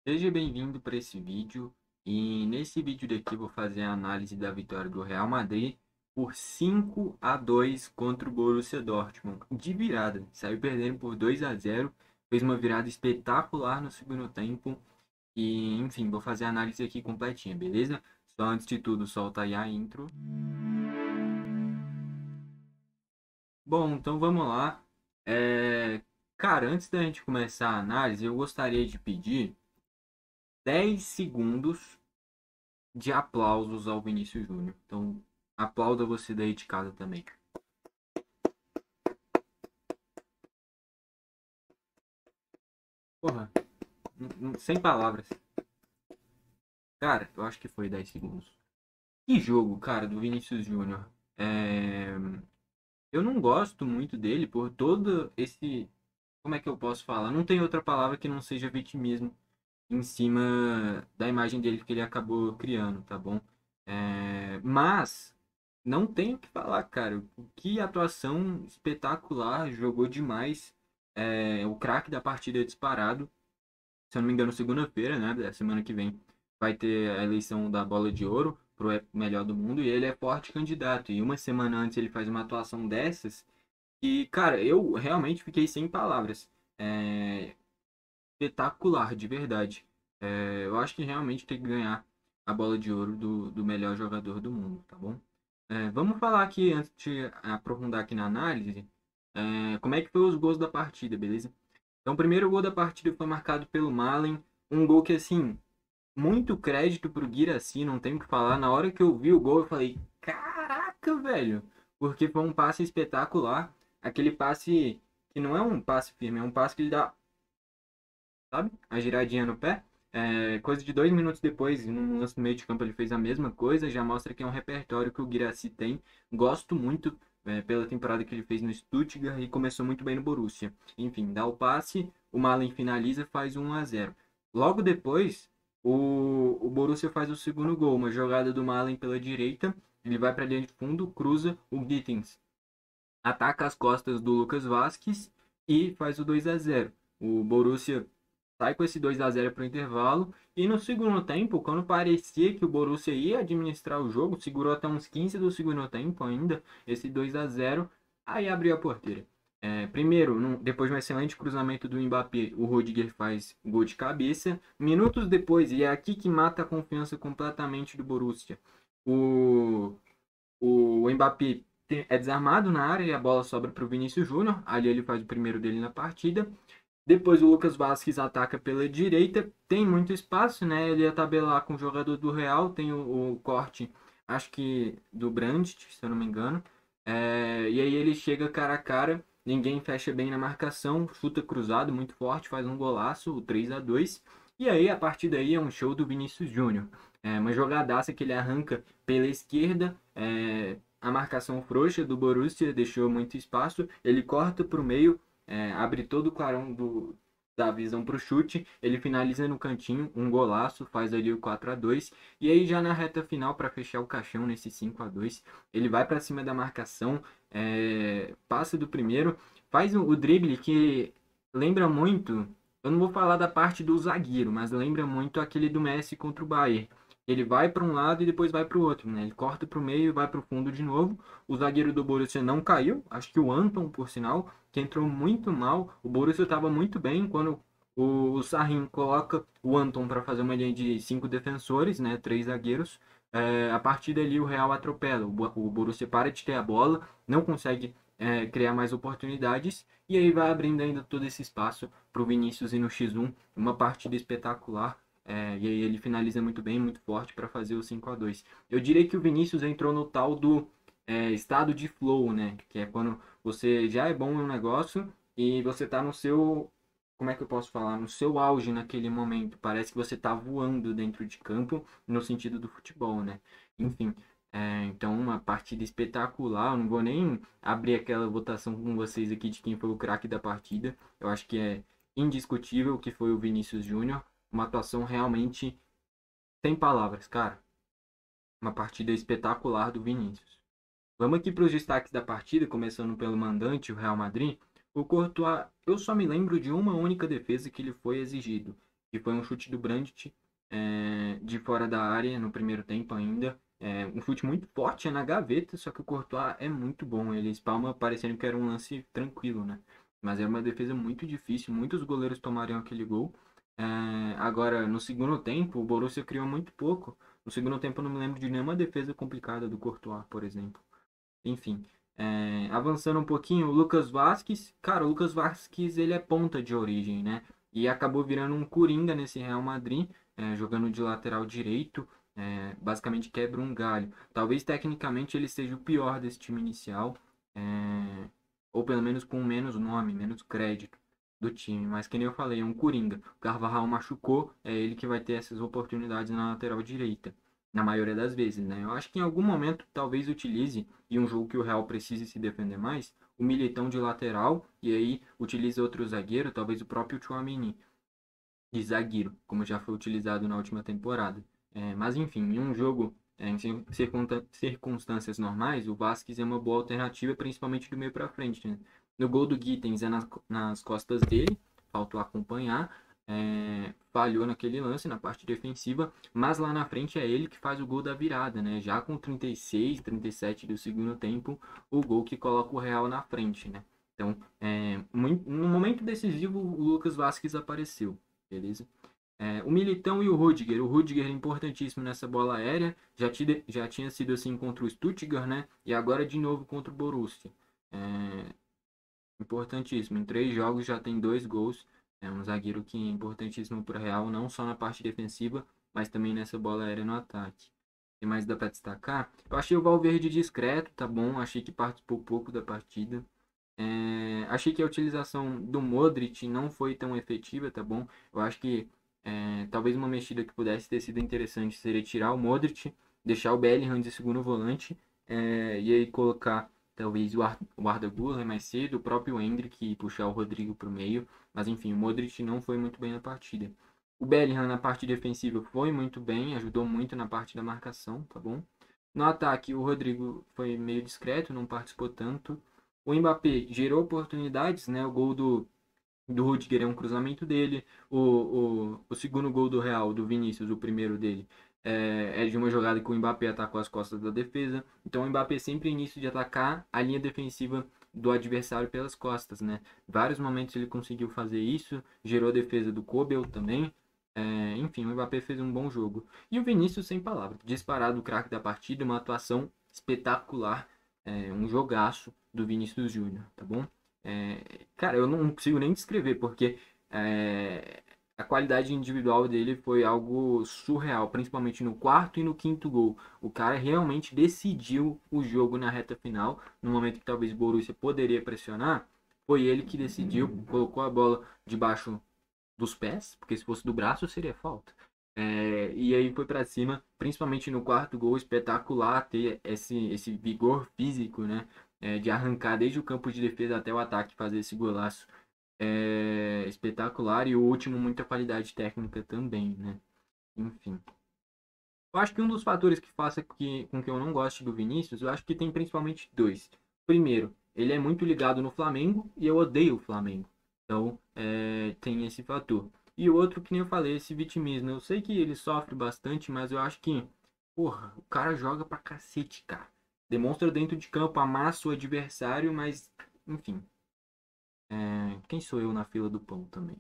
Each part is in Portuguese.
Seja bem-vindo para esse vídeo e nesse vídeo daqui eu vou fazer a análise da vitória do Real Madrid por 5-2 contra o Borussia Dortmund, de virada. Saiu perdendo por 2-0, fez uma virada espetacular no segundo tempo e, enfim, vou fazer a análise aqui completinha, beleza? Só antes de tudo, solta aí a intro. Bom, então vamos lá. Cara, antes da gente começar a análise, eu gostaria de pedir 10 segundos de aplausos ao Vinícius Júnior. Então, aplauda você daí de casa também. Porra, sem palavras. Cara, eu acho que foi 10 segundos. Que jogo, cara, do Vinícius Júnior. É... Eu não gosto muito dele por todo esse. Como é que eu posso falar? Não tem outra palavra que não seja vitimismo em cima da imagem dele que ele acabou criando, tá bom? Mas não tenho o que falar, cara. Que atuação espetacular, jogou demais. O craque da partida é disparado. Se eu não me engano, segunda-feira, né? Da semana que vem, vai ter a eleição da Bola de Ouro pro melhor do mundo e ele é forte candidato. E uma semana antes ele faz uma atuação dessas. E, cara, eu realmente fiquei sem palavras. É, espetacular, de verdade. Eu acho que realmente tem que ganhar a bola de ouro do melhor jogador do mundo, tá bom? Vamos falar aqui, antes de aprofundar aqui na análise, como é que foi os gols da partida, beleza? Então, o primeiro gol da partida foi marcado pelo Malen, um gol que, assim, muito crédito pro Guirassy, não tenho o que falar. Na hora que eu vi o gol, eu falei, caraca, velho! Porque foi um passe espetacular, aquele passe que não é um passe firme, é um passe que ele dá, sabe? A giradinha no pé. Coisa de 2 minutos depois, no lance no meio de campo, ele fez a mesma coisa. Já mostra que é um repertório que o Guirassy tem. Gosto muito pela temporada que ele fez no Stuttgart e começou muito bem no Borussia. Enfim, dá o passe, o Malen finaliza, faz 1-0. Logo depois, o Borussia faz o segundo gol, uma jogada do Malen pela direita. Ele vai para linha de fundo, cruza o Gittins, ataca as costas do Lucas Vasquez e faz o 2-0. O Borussia sai com esse 2-0 para o intervalo. E no segundo tempo, quando parecia que o Borussia ia administrar o jogo, segurou até uns 15 do segundo tempo ainda, esse 2-0, aí abriu a porteira. Primeiro, depois de um excelente cruzamento do Mbappé, o Rudiger faz gol de cabeça. Minutos depois, e é aqui que mata a confiança completamente do Borussia, o, o Mbappé é desarmado na área e a bola sobra para o Vinícius Júnior. Ali ele faz o primeiro dele na partida. Depois o Lucas Vasquez ataca pela direita, tem muito espaço, né? Ele ia tabelar com o jogador do Real, tem o corte, acho que do Brandt, se eu não me engano. E aí ele chega cara a cara, ninguém fecha bem na marcação, chuta cruzado muito forte, faz um golaço, o 3-2. E aí a partir daí é um show do Vinícius Júnior. Uma jogadaça que ele arranca pela esquerda, a marcação frouxa do Borussia deixou muito espaço, ele corta para o meio, abre todo o clarão da visão para o chute, ele finaliza no cantinho, um golaço, faz ali o 4-2, e aí já na reta final para fechar o caixão nesse 5-2, ele vai para cima da marcação, passa do primeiro, faz o drible que lembra muito, eu não vou falar da parte do zagueiro, mas lembra muito aquele do Messi contra o Bayern. Ele vai para um lado e depois vai para o outro, né? Ele corta para o meio e vai para o fundo de novo. O zagueiro do Borussia não caiu, acho que o Anton, por sinal, que entrou muito mal. O Borussia estava muito bem quando o Sarrin coloca o Anton para fazer uma linha de 5 defensores, né, 3 zagueiros. A partir dali o Real atropela. O Borussia para de ter a bola, não consegue criar mais oportunidades e aí vai abrindo ainda todo esse espaço para o Vinícius ir no X1. Uma partida espetacular. E aí ele finaliza muito bem, muito forte para fazer o 5-2. Eu diria que o Vinícius entrou no tal do estado de flow, né? Que é quando você já é bom no negócio e você tá no seu, como é que eu posso falar? No seu auge naquele momento. Parece que você tá voando dentro de campo no sentido do futebol, né? Enfim, então uma partida espetacular. Eu não vou nem abrir aquela votação com vocês aqui de quem foi o craque da partida. Eu acho que é indiscutível que foi o Vinícius Júnior. Uma atuação realmente sem palavras, cara. Uma partida espetacular do Vinícius. Vamos aqui para os destaques da partida, começando pelo mandante, o Real Madrid. O Courtois, eu só me lembro de uma única defesa que lhe foi exigido. que foi um chute do Brandt de fora da área no primeiro tempo ainda. Um chute muito forte, é na gaveta, só que o Courtois é muito bom. Ele espalma parecendo que era um lance tranquilo, né? Mas é uma defesa muito difícil, muitos goleiros tomariam aquele gol. Agora, no segundo tempo, o Borussia criou muito pouco. No segundo tempo, eu não me lembro de nenhuma defesa complicada do Courtois, por exemplo. Enfim, avançando um pouquinho, o Lucas Vasquez. Cara, o Lucas Vasquez, ele é ponta de origem, né? E acabou virando um coringa nesse Real Madrid, jogando de lateral direito. Basicamente quebra um galho. Talvez tecnicamente ele seja o pior desse time inicial, ou pelo menos com menos nome, menos crédito do time. Mas que nem eu falei, é um coringa. O Carvajal machucou, é ele que vai ter essas oportunidades na lateral direita, na maioria das vezes, né? Eu acho que em algum momento talvez utilize, e um jogo que o Real precise se defender mais, o Militão de lateral, e aí utilize outro zagueiro, talvez o próprio Tchouaméni de zagueiro, como já foi utilizado na última temporada. Mas enfim, em um jogo em circunstâncias normais, o Vasquez é uma boa alternativa, principalmente do meio para frente, né? No gol do Gittens é nas costas dele, faltou acompanhar, falhou naquele lance na parte defensiva, mas lá na frente é ele que faz o gol da virada, né? Já com 36, 37 do segundo tempo, o gol que coloca o Real na frente, né? Então, no momento decisivo, o Lucas Vasquez apareceu. Beleza? O Militão e o Rudiger. O Rudiger é importantíssimo nessa bola aérea. Já tinha sido assim contra o Stuttgart, né? E agora de novo contra o Borussia. É, Importantíssimo. Em 3 jogos já tem 2 gols. É um zagueiro que é importantíssimo para o Real, não só na parte defensiva, mas também nessa bola aérea no ataque. O que mais dá para destacar? Eu achei o Valverde discreto, tá bom? Achei que participou pouco da partida. Achei que a utilização do Modric não foi tão efetiva, tá bom? Eu acho que talvez uma mexida que pudesse ter sido interessante seria tirar o Modric, deixar o Bellingham de segundo volante, e aí colocar talvez o Arda Güler mais cedo, o próprio Endrick e puxar o Rodrigo para o meio. Mas enfim, o Modric não foi muito bem na partida. O Bellingham na parte defensiva foi muito bem, ajudou muito na parte da marcação, tá bom? No ataque, o Rodrigo foi meio discreto, não participou tanto. O Mbappé gerou oportunidades, né? O gol do Rudiger é um cruzamento dele. O segundo gol do Real, do Vinícius, o primeiro dele, é de uma jogada que o Mbappé atacou as costas da defesa. Então o Mbappé sempre início de atacar a linha defensiva do adversário pelas costas, né? Vários momentos ele conseguiu fazer isso, gerou a defesa do Kobel também. Enfim, o Mbappé fez um bom jogo. E o Vinícius, sem palavras, disparado o craque da partida, uma atuação espetacular, um jogaço do Vinícius Júnior, tá bom? Cara, eu não consigo nem descrever, porque é, a qualidade individual dele foi algo surreal, principalmente no quarto e no quinto gol. O cara realmente decidiu o jogo na reta final, no momento que talvez o Borussia poderia pressionar, foi ele que decidiu, colocou a bola debaixo dos pés, porque se fosse do braço seria falta. E aí foi para cima, principalmente no quarto gol, espetacular ter esse vigor físico, né? De arrancar desde o campo de defesa até o ataque, fazer esse golaço espetacular. E o último, muita qualidade técnica também, né? Enfim. Eu acho que um dos fatores que faça com que eu não goste do Vinícius, eu acho que tem principalmente dois. Primeiro, ele é muito ligado no Flamengo e eu odeio o Flamengo. Então, tem esse fator. E o outro, que nem eu falei, esse vitimismo. Eu sei que ele sofre bastante, mas eu acho que, porra, o cara joga pra cacete, cara. Demonstra dentro de campo, amassa o adversário, mas, enfim. Quem sou eu na fila do pão também?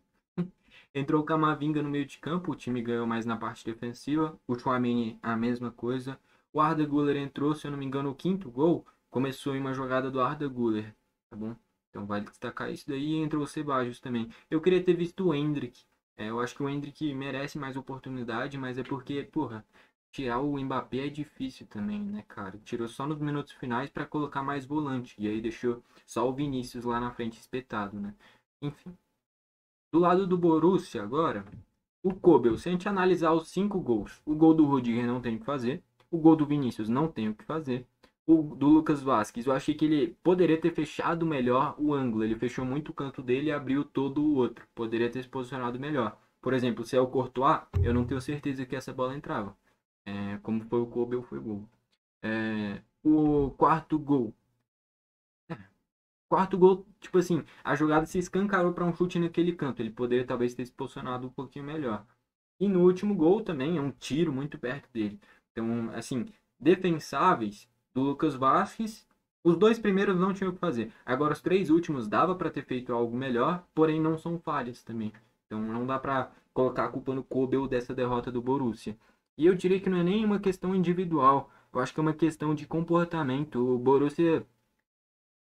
Entrou o Camavinga no meio de campo, o time ganhou mais na parte defensiva. O Tchouaméni a mesma coisa. O Arda Güler entrou, se eu não me engano, o quinto gol começou em uma jogada do Arda Güler, tá bom? Então vale destacar isso daí. E entrou o Ceballos também. Eu queria ter visto o Endrick. Eu acho que o Endrick merece mais oportunidade, mas é porque, porra, tirar o Mbappé é difícil também, né, cara? Tirou só nos minutos finais para colocar mais volante. E aí deixou só o Vinícius lá na frente espetado, né? Enfim. Do lado do Borussia agora, o Kobel, se a gente analisar os 5 gols, o gol do Rudiger não tem o que fazer, o gol do Vinícius não tem o que fazer, o do Lucas Vasquez, eu achei que ele poderia ter fechado melhor o ângulo, ele fechou muito o canto dele e abriu todo o outro, poderia ter se posicionado melhor. Por exemplo, se é o Courtois, eu não tenho certeza que essa bola entrava. Como foi o Kobel, foi gol. O quarto gol, Quarto gol, tipo assim, a jogada se escancarou para um chute naquele canto. Ele poderia talvez ter se posicionado um pouquinho melhor. E no último gol também é um tiro muito perto dele. Então, assim, defensáveis do Lucas Vasquez, os dois primeiros não tinham o que fazer. Agora, os três últimos dava para ter feito algo melhor, porém não são falhas também. Então, não dá para colocar a culpa no Kobel dessa derrota do Borussia. E eu diria que não é nem uma questão individual. Eu acho que é uma questão de comportamento. O Borussia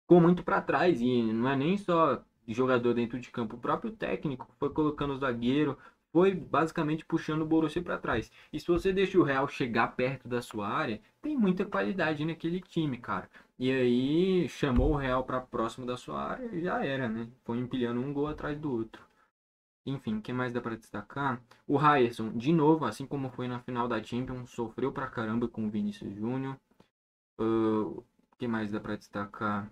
ficou muito para trás e não é nem só jogador dentro de campo, o próprio técnico foi colocando o zagueiro, foi basicamente puxando o Borussia para trás. E se você deixa o Real chegar perto da sua área, tem muita qualidade naquele time, cara. E aí chamou o Real para próximo da sua área e já era, né? Foi empilhando um gol atrás do outro. Enfim, o que mais dá para destacar? O Ryerson, de novo, assim como foi na final da Champions, sofreu pra caramba com o Vinícius Júnior. O que mais dá para destacar?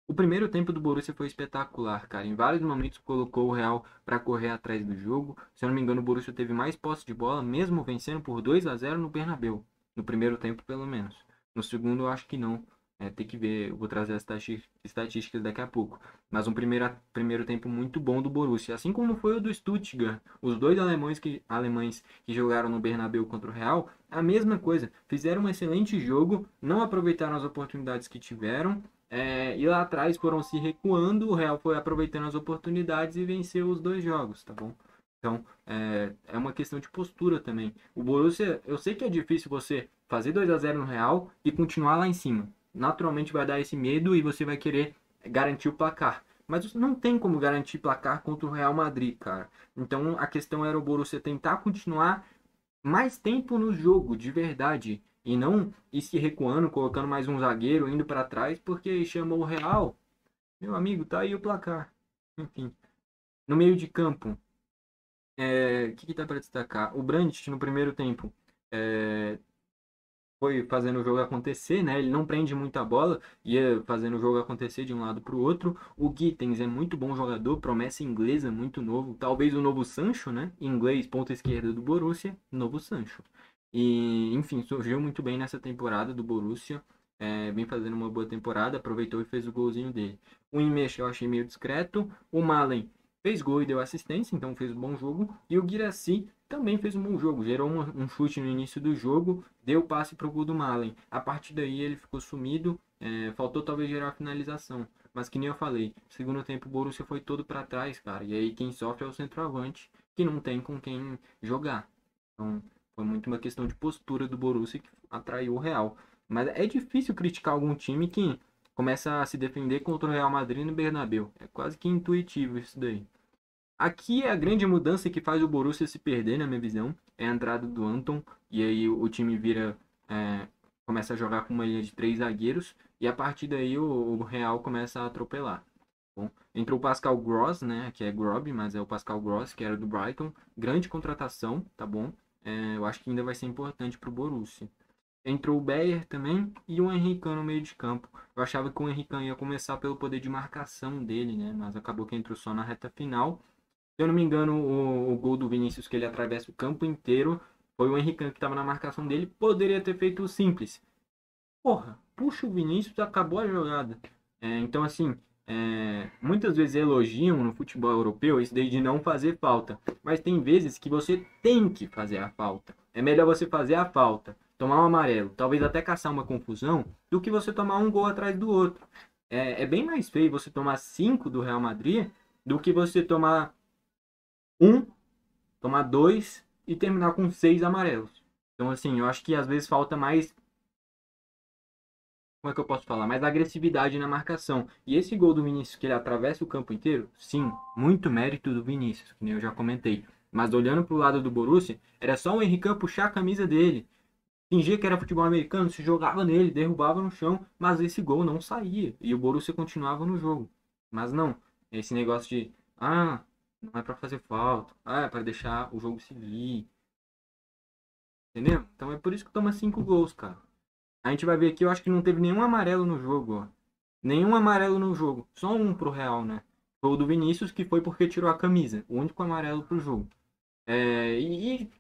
O primeiro tempo do Borussia foi espetacular, cara. Em vários momentos colocou o Real para correr atrás do jogo. Se eu não me engano, o Borussia teve mais posse de bola, mesmo vencendo por 2-0 no Bernabéu. No primeiro tempo, pelo menos. No segundo, eu acho que não. Tem que ver, eu vou trazer as estatísticas daqui a pouco. Mas um primeiro tempo muito bom do Borussia. Assim como foi o do Stuttgart. Os dois alemães que jogaram no Bernabéu contra o Real, a mesma coisa. Fizeram um excelente jogo, não aproveitaram as oportunidades que tiveram e lá atrás foram se recuando, o Real foi aproveitando as oportunidades e venceu os dois jogos, tá bom? Então, é uma questão de postura também. O Borussia, eu sei que é difícil você fazer 2-0 no Real e continuar lá em cima. Naturalmente vai dar esse medo e você vai querer garantir o placar. Mas não tem como garantir placar contra o Real Madrid, cara. Então a questão era o Borussia tentar continuar mais tempo no jogo, de verdade. E não ir se recuando, colocando mais um zagueiro, indo para trás, porque chamou o Real. Meu amigo, tá aí o placar. Enfim, no meio de campo, o que dá para destacar? O Brandt, no primeiro tempo, é, foi fazendo o jogo acontecer, né? Ele não prende muita bola, ia fazendo o jogo acontecer de um lado para o outro. O Gittens é muito bom jogador, promessa inglesa, muito novo. Talvez o novo Sancho, né? Inglês, ponta esquerda do Borussia, novo Sancho. E, enfim, surgiu muito bem nessa temporada do Borussia. Vem fazendo uma boa temporada, aproveitou e fez o golzinho dele. O Imesh eu achei meio discreto. O Malen fez gol e deu assistência, então fez um bom jogo. E o Guirassy também fez um bom jogo, gerou um chute no início do jogo, deu passe para o gol do Malen. A partir daí ele ficou sumido, faltou talvez gerar a finalização. Mas que nem eu falei, segundo tempo o Borussia foi todo para trás, cara. E aí quem sofre é o centroavante, que não tem com quem jogar. Então foi muito uma questão de postura do Borussia que atraiu o Real. Mas é difícil criticar algum time que começa a se defender contra o Real Madrid no Bernabéu. É quase que intuitivo isso daí. Aqui é a grande mudança que faz o Borussia se perder, na minha visão, é a entrada do Anton, e aí o time começa a jogar com uma linha de três zagueiros, e a partir daí o Real começa a atropelar. Bom, entrou o Pascal Gross, né, que é Grob, mas é o Pascal Gross, que era do Brighton, grande contratação, tá bom? Eu acho que ainda vai ser importante para o Borussia. Entrou o Beyer também e o Henrique no meio de campo. Eu achava que o Henrique ia começar pelo poder de marcação dele, né? Mas acabou que entrou só na reta final. Se eu não me engano, o gol do Vinícius, que ele atravessa o campo inteiro, foi o Henrique que estava na marcação dele. Poderia ter feito o simples. Porra, puxa o Vinícius, acabou a jogada. Então, assim, muitas vezes elogiam no futebol europeu isso daí de não fazer falta. Mas tem vezes que você tem que fazer a falta. É melhor você fazer a falta, tomar um amarelo, talvez até caçar uma confusão, do que você tomar um gol atrás do outro. É bem mais feio você tomar 5 do Real Madrid do que você tomar um, tomar dois e terminar com 6 amarelos. Então, assim, eu acho que às vezes falta mais. Como é que eu posso falar? Mais agressividade na marcação. E esse gol do Vinícius, que ele atravessa o campo inteiro, sim, muito mérito do Vinícius, que nem eu já comentei. Mas olhando pro lado do Borussia, era só o Henrique puxar a camisa dele. Fingia que era futebol americano, se jogava nele, derrubava no chão, mas esse gol não saía. E o Borussia continuava no jogo. Mas não, esse negócio de, não é pra fazer falta, é pra deixar o jogo seguir. Entendeu? Então é por isso que toma 5 gols, cara. A gente vai ver aqui, eu acho que não teve nenhum amarelo no jogo, ó. Nenhum amarelo no jogo. Só um pro Real, né? Gol do Vinícius, que foi porque tirou a camisa. O único amarelo pro jogo.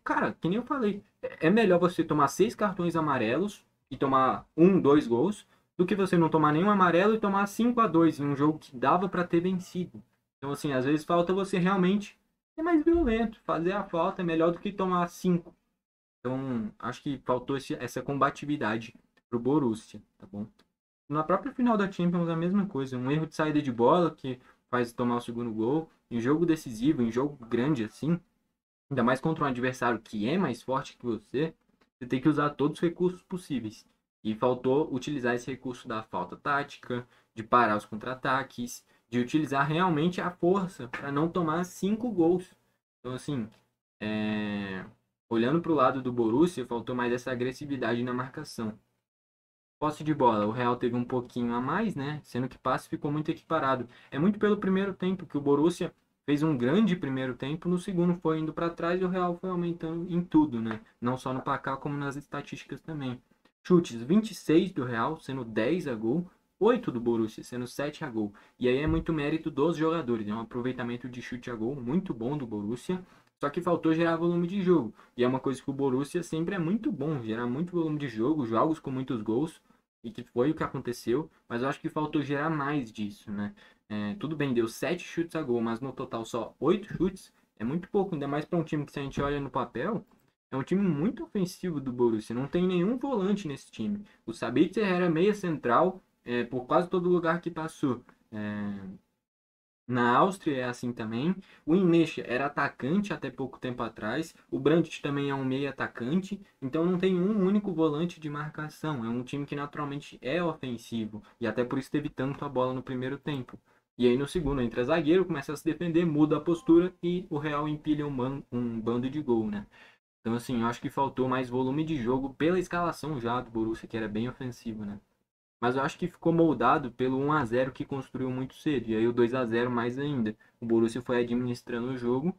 Cara, que nem eu falei, é melhor você tomar 6 cartões amarelos e tomar 1, 2 gols do que você não tomar nenhum amarelo e tomar 5-2 em um jogo que dava para ter vencido. Então, assim, às vezes falta você realmente ser mais violento. Fazer a falta é melhor do que tomar 5. Então, acho que faltou essa combatividade pro Borussia, tá bom? Na própria final da Champions, a mesma coisa. Um erro de saída de bola que faz tomar o segundo gol. Em jogo decisivo, em jogo grande assim, ainda mais contra um adversário que é mais forte que você tem que usar todos os recursos possíveis. E faltou utilizar esse recurso da falta tática, de parar os contra-ataques, de utilizar realmente a força para não tomar 5 gols. Então, assim, olhando para o lado do Borussia, faltou mais essa agressividade na marcação. Posse de bola, o Real teve um pouquinho a mais, né? Sendo que o passe ficou muito equiparado. É muito pelo primeiro tempo que o Borussia fez um grande primeiro tempo, no segundo foi indo para trás e o Real foi aumentando em tudo, né? Não só no placar, como nas estatísticas também. Chutes 26 do Real, sendo 10 a gol, 8 do Borussia, sendo 7 a gol. E aí é muito mérito dos jogadores, é um aproveitamento de chute a gol muito bom do Borussia. Só que faltou gerar volume de jogo. E é uma coisa que o Borussia sempre é muito bom, gerar muito volume de jogo, jogos com muitos gols e que foi o que aconteceu, mas eu acho que faltou gerar mais disso, né? Tudo bem, deu 7 chutes a gol, mas no total só 8 chutes, é muito pouco, ainda mais para um time que se a gente olha no papel, é um time muito ofensivo do Borussia, não tem nenhum volante nesse time. O Sabitzer era meia central por quase todo lugar que passou. Na Áustria é assim também. O Inmecha era atacante até pouco tempo atrás. O Brandt também é um meio atacante. Então não tem um único volante de marcação. É um time que naturalmente é ofensivo. E até por isso teve tanto a bola no primeiro tempo. E aí no segundo entra zagueiro, começa a se defender, muda a postura e o Real empilha um bando de gol, né? Então assim, eu acho que faltou mais volume de jogo pela escalação já do Borussia, que era bem ofensivo, né? Mas eu acho que ficou moldado pelo 1-0 que construiu muito cedo. E aí o 2-0 mais ainda. O Borussia foi administrando o jogo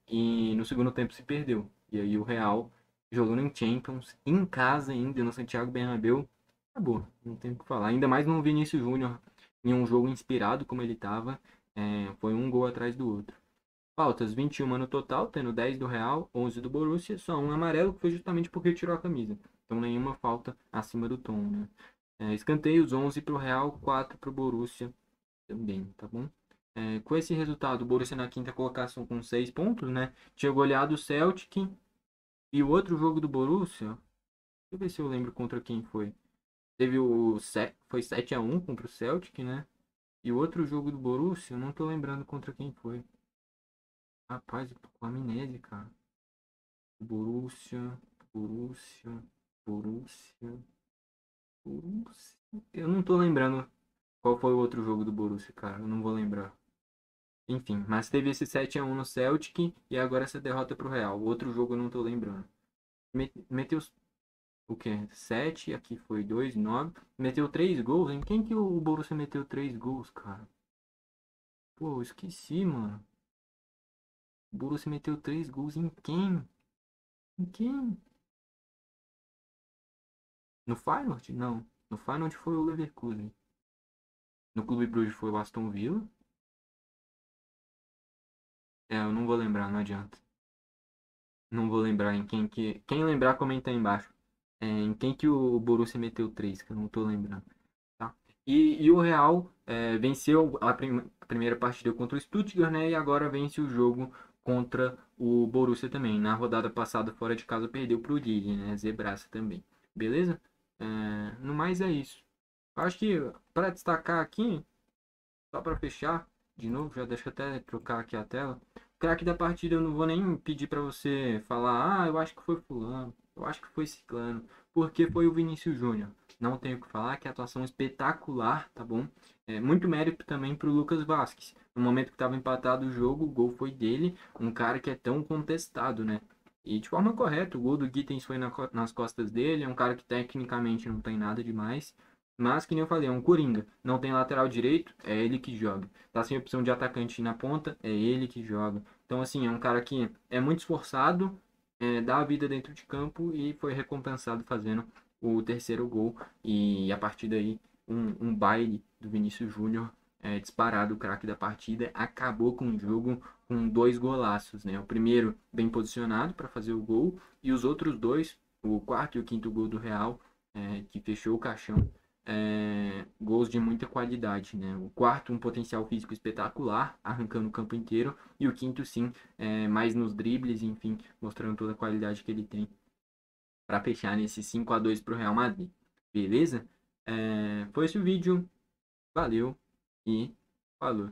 e no segundo tempo se perdeu. E aí o Real, jogando em Champions, em casa ainda, no Santiago Bernabéu, acabou. Não tem o que falar. Ainda mais no Vinícius Júnior, em um jogo inspirado como ele estava. Foi um gol atrás do outro. Faltas 21 no total, tendo 10 do Real, 11 do Borussia, só um amarelo que foi justamente porque tirou a camisa. Então nenhuma falta acima do tom, né? Escanteios 11 para o Real, 4 para o Borussia também, tá bom? Com esse resultado, o Borussia na quinta colocação com 6 pontos, né? Tinha goleado o Celtic e o outro jogo do Borussia, deixa eu ver se eu lembro contra quem foi. Teve foi 7-1 contra o Celtic, né? E o outro jogo do Borussia, eu não tô lembrando contra quem foi. Rapaz, eu tô com amnésia, cara. Borussia, Borussia, Borussia, Borussia. Eu não tô lembrando qual foi o outro jogo do Borussia, cara. Eu não vou lembrar. Enfim, mas teve esse 7-1 no Celtic e agora essa derrota pro Real. O outro jogo eu não tô lembrando. Meteu o quê? 7, aqui foi 2, 9. Meteu 3 gols. Em quem que o Borussia meteu 3 gols, cara? Pô, eu esqueci, mano. O Borussia meteu 3 gols em quem? Em quem? No Feyenoord? Não. No Feyenoord foi o Leverkusen. No Clube Brugge foi o Aston Villa. Eu não vou lembrar, não adianta. Não vou lembrar em quem que. Quem lembrar, comenta aí embaixo. Em quem que o Borussia meteu 3, que eu não tô lembrando. Tá? E o Real venceu a primeira partida contra o Stuttgart, né? E agora vence o jogo contra o Borussia também. Na rodada passada, fora de casa, perdeu pro Lille, né? Zebraça também. Beleza? No mais é isso. Eu acho que para destacar aqui, só para fechar, de novo, já deixa eu até trocar aqui a tela. O craque da partida eu não vou nem pedir para você falar, eu acho que foi fulano, eu acho que foi ciclano, porque foi o Vinícius Júnior. Não tenho o que falar, que atuação espetacular, tá bom? Muito mérito também pro Lucas Vasquez. No momento que estava empatado o jogo, o gol foi dele, um cara que é tão contestado, né? E de forma correta, o gol do Gittens foi nas costas dele, é um cara que tecnicamente não tem nada demais. Mas, que nem eu falei, é um coringa. Não tem lateral direito, é ele que joga. Tá sem opção de atacante na ponta, é ele que joga. Então, assim, é um cara que é muito esforçado, dá a vida dentro de campo e foi recompensado fazendo o terceiro gol. E a partir daí, um baile do Vinícius Júnior, disparado, o craque da partida. Acabou com o jogo com 2 golaços, né? O primeiro bem posicionado para fazer o gol e os outros dois, o quarto e o quinto gol do Real, que fechou o caixão. gols de muita qualidade, né? O quarto, um potencial físico espetacular, arrancando o campo inteiro. E o quinto, sim, mais nos dribles, enfim, mostrando toda a qualidade que ele tem para fechar nesse 5-2 pro Real Madrid. Beleza? Foi esse o vídeo. Valeu e falou.